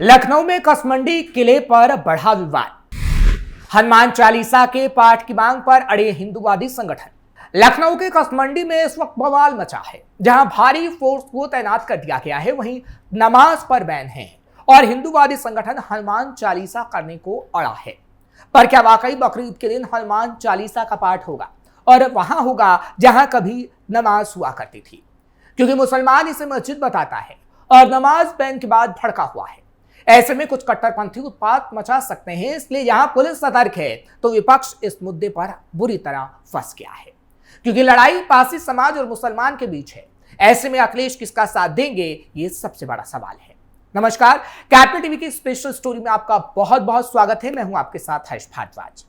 लखनऊ में कसमंडी किले पर बढ़ा विवाद। हनुमान चालीसा के पाठ की मांग पर अड़े हिंदूवादी संगठन। लखनऊ के कसमंडी में इस वक्त बवाल मचा है, जहां भारी फोर्स को तैनात कर दिया गया है। वहीं नमाज पर बैन है और हिंदूवादी संगठन हनुमान चालीसा करने को अड़ा है। पर क्या वाकई बकरीद के दिन हनुमान चालीसा का पाठ होगा और वहां होगा जहां कभी नमाज हुआ करती थी? क्योंकि मुसलमान इसे मस्जिद बताता है और नमाज बैन के बाद भड़का हुआ है। ऐसे में कुछ कट्टरपंथी उत्पात मचा सकते हैं, इसलिए यहां पुलिस सतर्क है तो विपक्ष इस मुद्दे पर बुरी तरह फंस गया है। क्योंकि लड़ाई पारसी समाज और मुसलमान के बीच है। ऐसे में अखिलेश किसका साथ देंगे, ये सबसे बड़ा सवाल है। नमस्कार, कैपिटल टीवी की स्पेशल स्टोरी में आपका बहुत बहुत स्वागत है। मैं हूं आपके साथ हर्ष भारद्वाज।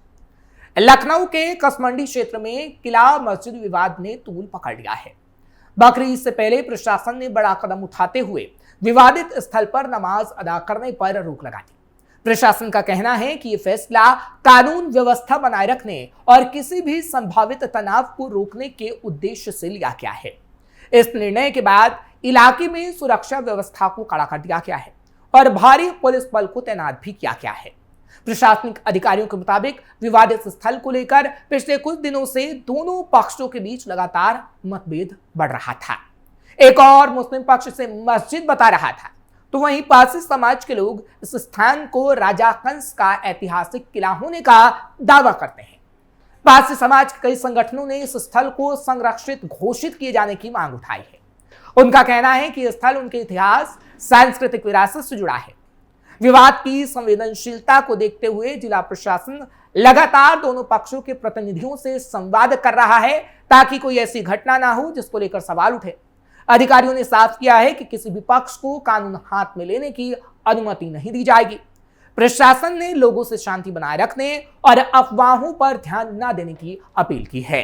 लखनऊ के कसमंडी क्षेत्र में किला मस्जिद विवाद ने तूल पकड़ लिया है। बकरीद से पहले प्रशासन ने बड़ा कदम उठाते हुए विवादित स्थल पर नमाज अदा करने पर रोक लगा दी। प्रशासन का कहना है कि यह फैसला कानून व्यवस्था बनाए रखने और किसी भी संभावित तनाव को रोकने के उद्देश्य से लिया गया है। इस निर्णय के बाद इलाके में सुरक्षा व्यवस्था को कड़ा कर दिया गया है और भारी पुलिस बल को तैनात भी किया गया है। प्रशासनिक अधिकारियों के मुताबिक विवादित स्थल को लेकर पिछले कुछ दिनों से दोनों पक्षों के बीच लगातार मतभेद बढ़ रहा था। एक और मुस्लिम पक्ष से मस्जिद बता रहा था, तो वहीं पारसी समाज के लोग इस स्थान को राजा कंस का ऐतिहासिक किला होने का दावा करते हैं। पारसी समाज के कई संगठनों ने इस स्थल को संरक्षित घोषित किए जाने की मांग उठाई है। उनका कहना है कि यह स्थल उनके इतिहास, सांस्कृतिक विरासत से जुड़ा है। विवाद की संवेदनशीलता को देखते हुए जिला प्रशासन लगातार दोनों पक्षों के प्रतिनिधियों से संवाद कर रहा है, ताकि कोई ऐसी घटना ना हो जिसको लेकर सवाल उठे। अधिकारियों ने साफ किया है कि किसी भी पक्ष को कानून हाथ में लेने की अनुमति नहीं दी जाएगी। प्रशासन ने लोगों से शांति बनाए रखने और अफवाहों पर ध्यान न देने की अपील की है।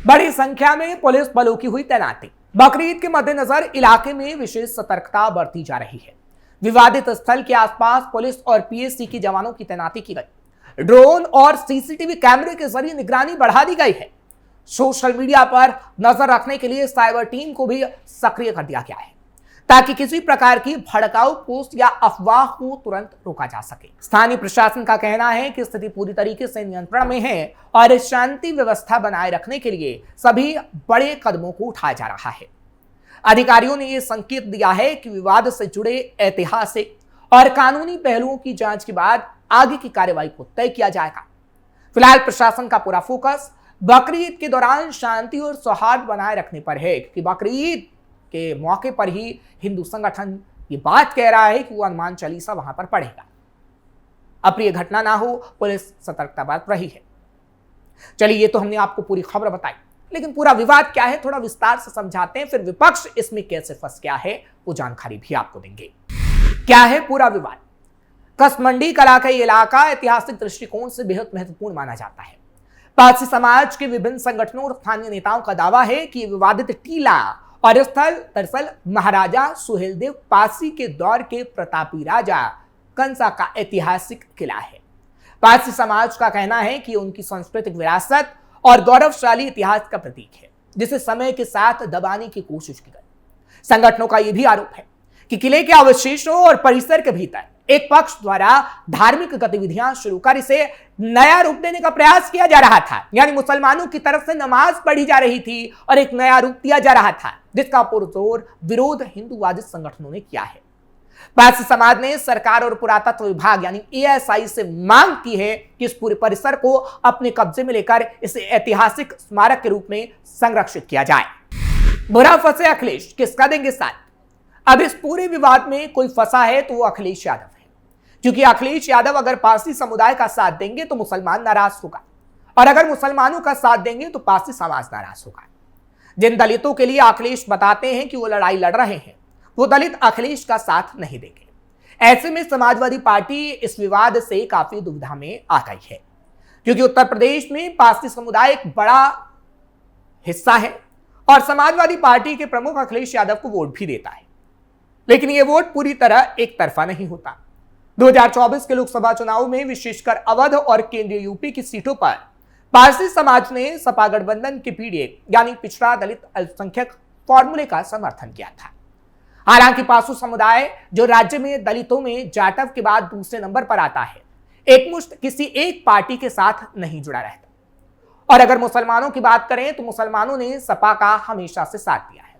बड़ी संख्या में पुलिस बलों की हुई तैनाती। बकरीद के मद्देनजर इलाके में विशेष सतर्कता बरती जा रही है। विवादित स्थल के आसपास पुलिस और पीएसी के जवानों की तैनाती की गई। ड्रोन और सीसीटीवी कैमरे के जरिए निगरानी बढ़ा दी गई है। सोशल मीडिया पर नजर रखने के लिए साइबर टीम को भी सक्रिय कर दिया गया है, ताकि किसी प्रकार की भड़काऊ पोस्ट या अफवाह को तुरंत रोका जा सके। स्थानीय प्रशासन का कहना है कि स्थिति पूरी तरीके से नियंत्रण में है और शांति व्यवस्था बनाए रखने के लिए सभी बड़े कदमों को उठाया जा रहा है। अधिकारियों ने यह संकेत दिया है कि विवाद से जुड़े ऐतिहासिक और कानूनी पहलुओं की जांच के बाद आगे की कार्रवाई को तय किया जाएगा। फिलहाल प्रशासन का पूरा फोकस बकरीद के दौरान शांति और सौहार्द बनाए रखने पर है, क्योंकि बकरीद के मौके पर ही हिंदू संगठन ये बात कह रहा है कि वो हनुमान चालीसा वहां पर पढ़ेगा। अप्रिय घटना ना हो, पुलिस सतर्कता बरत रही है। चलिए, ये तो हमने आपको पूरी खबर बताई, लेकिन पूरा विवाद क्या है थोड़ा विस्तार से समझाते हैं, फिर विपक्ष इसमें कैसे फंस गया है वो जानकारी भी आपको देंगे। क्या है पूरा विवाद? कसमंडी कला का इलाका ऐतिहासिक दृष्टिकोण से बेहद महत्वपूर्ण माना जाता है। पारसी समाज के विभिन्न संगठनों और स्थानीय नेताओं का दावा है कि विवादित टीला और स्थल दरअसल महाराजा सुहेलदेव पारसी के दौर के प्रतापी राजा कंसा का ऐतिहासिक किला है। पारसी समाज का कहना है कि उनकी सांस्कृतिक विरासत और गौरवशाली इतिहास का प्रतीक है, जिसे समय के साथ दबाने की कोशिश की गई। संगठनों का यह भी आरोप है कि किले के अवशेषों और परिसर के भीतर एक पक्ष द्वारा धार्मिक गतिविधियां शुरू कर इसे नया रूप देने का प्रयास किया जा रहा था। यानी मुसलमानों की तरफ से नमाज पढ़ी जा रही थी और एक नया रूप दिया जा रहा था, जिसका पुरजोर विरोध हिंदूवादी संगठनों ने किया है। पारसी समाज ने सरकार और पुरातत्व विभाग यानी एएसआई से मांग की है कि इस पूरे परिसर को अपने कब्जे में लेकर इसे ऐतिहासिक स्मारक के रूप में संरक्षित किया जाए। बुरा फंसे अखिलेश, किसका देंगे साथ? अब इस पूरे विवाद में कोई फंसा है तो वो अखिलेश यादव है, क्योंकि अखिलेश यादव अगर पारसी समुदाय का साथ देंगे तो मुसलमान नाराज होगा, और अगर मुसलमानों का साथ देंगे तो पारसी समाज नाराज होगा। जिन दलितों के लिए अखिलेश बताते हैं कि वो लड़ाई लड़ रहे हैं, वो दलित अखिलेश का साथ नहीं देंगे। ऐसे में समाजवादी पार्टी इस विवाद से काफी दुविधा में आ गई है, क्योंकि उत्तर प्रदेश में पारसी समुदाय एक बड़ा हिस्सा है और समाजवादी पार्टी के प्रमुख अखिलेश यादव को वोट भी देता है। लेकिन यह वोट पूरी तरह एक तरफा नहीं होता। 2024 के लोकसभा चुनाव में विशेषकर अवध और केंद्रीय यूपी की सीटों पर पारसी समाज ने सपा गठबंधन के पीडीए यानी पिछड़ा दलित अल्पसंख्यक फॉर्मूले का समर्थन किया था। हालांकि पासु समुदाय जो राज्य में दलितों में जाटव के बाद दूसरे नंबर पर आता है, एकमुश्त किसी एक पार्टी के साथ नहीं जुड़ा रहता। और अगर मुसलमानों की बात करें तो मुसलमानों ने सपा का हमेशा से साथ दिया है,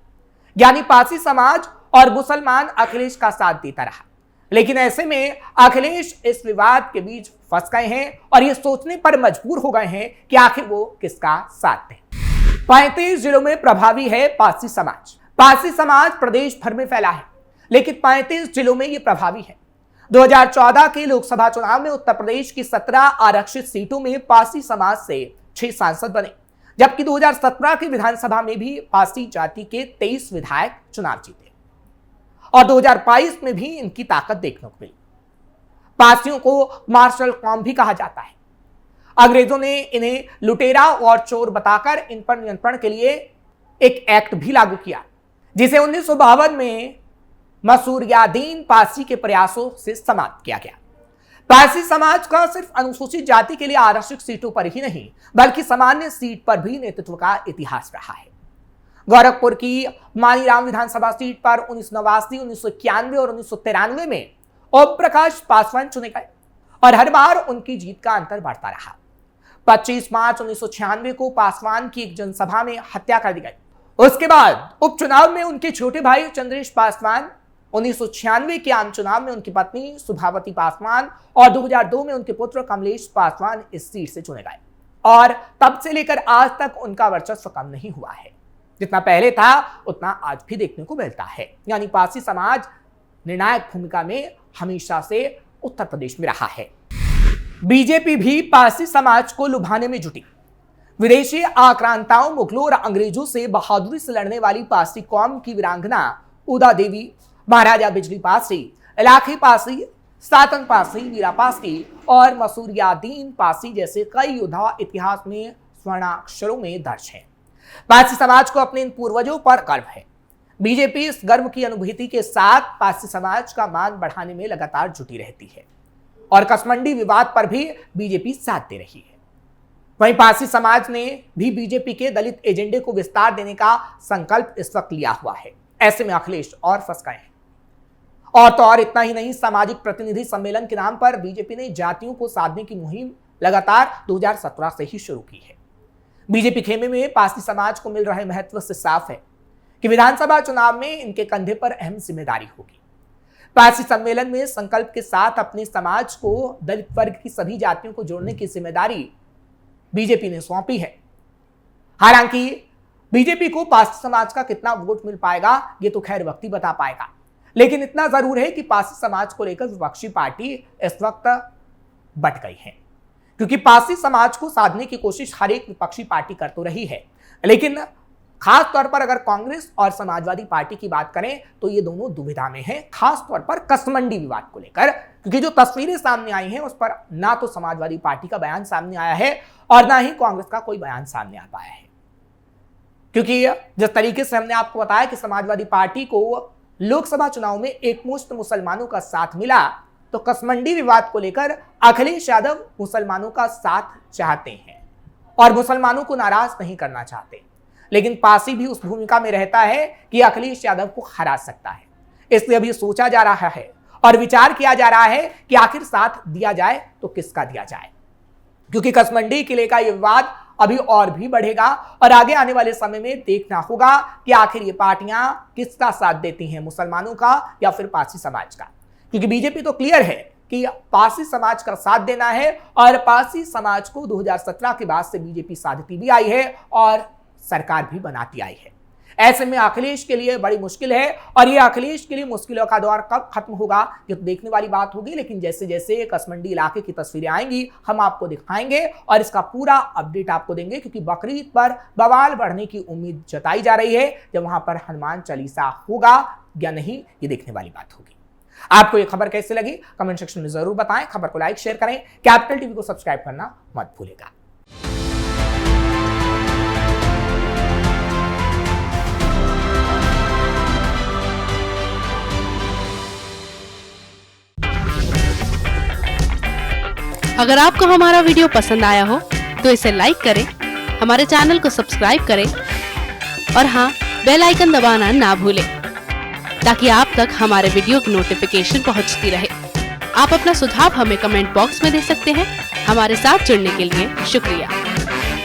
यानी पारसी समाज और मुसलमान अखिलेश का साथ देता रहा। लेकिन ऐसे में अखिलेश इस विवाद के बीच फंस गए हैं और ये सोचने पर मजबूर हो गए हैं कि आखिर वो किसका साथ दें। 35 जिलों में प्रभावी है पारसी समाज। पारसी समाज प्रदेश भर में फैला है, लेकिन 35 जिलों में ये प्रभावी है। 2014 के लोकसभा चुनाव में उत्तर प्रदेश की 17 आरक्षित सीटों में पारसी समाज से 6 सांसद बने, जबकि 2017 की विधानसभा में भी पारसी जाति के 23 विधायक चुनाव जीते और 2022 में भी इनकी ताकत देखने को मिली। पारसियों को मार्शल कौम भी कहा जाता है। अंग्रेजों ने इन्हें लुटेरा और चोर बताकर इन पर नियंत्रण के लिए एक एक्ट भी लागू किया, जिसे 1952 में मसूरियादीन पारसी के प्रयासों से समाप्त किया गया। पारसी समाज का सिर्फ अनुसूचित जाति के लिए आरक्षित सीटों पर ही नहीं, बल्कि सामान्य सीट पर भी नेतृत्व का इतिहास रहा है। गोरखपुर की मानीराम विधानसभा सीट पर 1989, 1991 और 1993 में ओम प्रकाश पासवान चुने गए और हर बार उनकी जीत का अंतर बढ़ता रहा। 25 मार्च 1996 को पासवान की एक जनसभा में हत्या कर दी गई। उसके बाद उपचुनाव में उनके छोटे भाई चंद्रेश पासवान, 1996 के आम चुनाव में उनकी पत्नी सुभावती पासवान और 2002 में उनके पुत्र कमलेश पासवान इस सीट से चुने गए और तब से लेकर आज तक उनका वर्चस्व कम नहीं हुआ है। जितना पहले था उतना आज भी देखने को मिलता है, यानी पारसी समाज निर्णायक भूमिका में हमेशा से उत्तर प्रदेश में रहा है। बीजेपी भी पारसी समाज को लुभाने में जुटी। विदेशी आक्रांताओं, मुगलों और अंग्रेजों से बहादुरी से लड़ने वाली पारसी कौम की वीरांगना उदा देवी, महाराजा बिजली पारसी, इलाके पारसी, सातन पारसी, वीरा पारसी और मसूरियादीन पारसी जैसे कई योद्धा इतिहास में स्वर्णाक्षरों में दर्ज हैं। पारसी समाज को अपने इन पूर्वजों पर गर्व है। बीजेपी इस गर्व की अनुभूति के साथ पारसी समाज का मान बढ़ाने में लगातार जुटी रहती है और कसमंडी विवाद पर भी बीजेपी साथ दे रही है। वहीं पारसी समाज ने भी बीजेपी के दलित एजेंडे को विस्तार देने का संकल्प इस वक्त लिया हुआ है। ऐसे में अखिलेश और फंस गए हैं। और तो और इतना ही नहीं, सामाजिक प्रतिनिधि सम्मेलन के नाम पर बीजेपी ने जातियों को साधने की मुहिम लगातार 2017 से ही शुरू की है। बीजेपी खेमे में पारसी समाज को मिल रहे महत्व से साफ है कि विधानसभा चुनाव में इनके कंधे पर अहम जिम्मेदारी होगी। पारसी सम्मेलन में संकल्प के साथ अपने समाज को दलित वर्ग की सभी जातियों को जोड़ने की जिम्मेदारी बीजेपी ने सौंपी है। हालांकि बीजेपी को पारसी समाज का कितना वोट मिल पाएगा ये तो खैर वक्त ही बता पाएगा, लेकिन इतना जरूर है कि पारसी समाज को लेकर विपक्षी पार्टी इस वक्त बट गई है, क्योंकि पारसी समाज को साधने की कोशिश हर एक विपक्षी पार्टी कर तो रही है, लेकिन खास तौर पर अगर कांग्रेस और समाजवादी पार्टी की बात करें तो ये दोनों दुविधा में हैं, खास तौर पर कसमंडी विवाद को लेकर, क्योंकि जो तस्वीरें सामने आई हैं उस पर ना तो समाजवादी पार्टी का बयान सामने आया है और ना ही कांग्रेस का कोई बयान सामने आ पाया है। क्योंकि जिस तरीके से हमने आपको बताया कि समाजवादी पार्टी को लोकसभा चुनाव में एकमुश्त मुसलमानों का साथ मिला, तो कसमंडी विवाद को लेकर अखिलेश यादव मुसलमानों का साथ चाहते हैं और मुसलमानों को नाराज नहीं करना चाहते, लेकिन पारसी भी उस भूमिका में रहता है कि अखिलेश यादव को हरा सकता है। इसलिए अभी सोचा जा रहा है और विचार किया जा रहा है कि आखिर साथ दिया जाए तो किसका दिया जाए, क्योंकि कसमंडी किले का यह विवाद अभी और भी बढ़ेगा और आगे आने वाले समय में देखना होगा कि आखिर ये पार्टियां किसका साथ देती हैं, मुसलमानों का या फिर पारसी समाज का। क्योंकि बीजेपी तो क्लियर है कि पारसी समाज का साथ देना है और पारसी समाज को 2017 के बाद से बीजेपी साधती भी आई है और सरकार भी बनाती आई है। ऐसे में अखिलेश के लिए बड़ी मुश्किल है और ये अखिलेश के लिए मुश्किलों का दौर कब खत्म होगा ये तो देखने वाली बात होगी, लेकिन जैसे जैसे कसमंडी इलाके की तस्वीरें आएंगी हम आपको दिखाएंगे और इसका पूरा अपडेट आपको देंगे, क्योंकि बकरीद पर बवाल बढ़ने की उम्मीद जताई जा रही है। जब वहां पर हनुमान चालीसा होगा या नहीं ये देखने वाली बात होगी। आपको ये खबर कैसे लगी कमेंट सेक्शन में जरूर बताएं। खबर को लाइक शेयर करें, कैपिटल टीवी को सब्सक्राइब करना मत भूलिएगा। अगर आपको हमारा वीडियो पसंद आया हो तो इसे लाइक करें, हमारे चैनल को सब्सक्राइब करें और हाँ, बेल आइकन दबाना ना भूलें ताकि आप तक हमारे वीडियो की नोटिफिकेशन पहुंचती रहे। आप अपना सुझाव हमें कमेंट बॉक्स में दे सकते हैं। हमारे साथ जुड़ने के लिए शुक्रिया।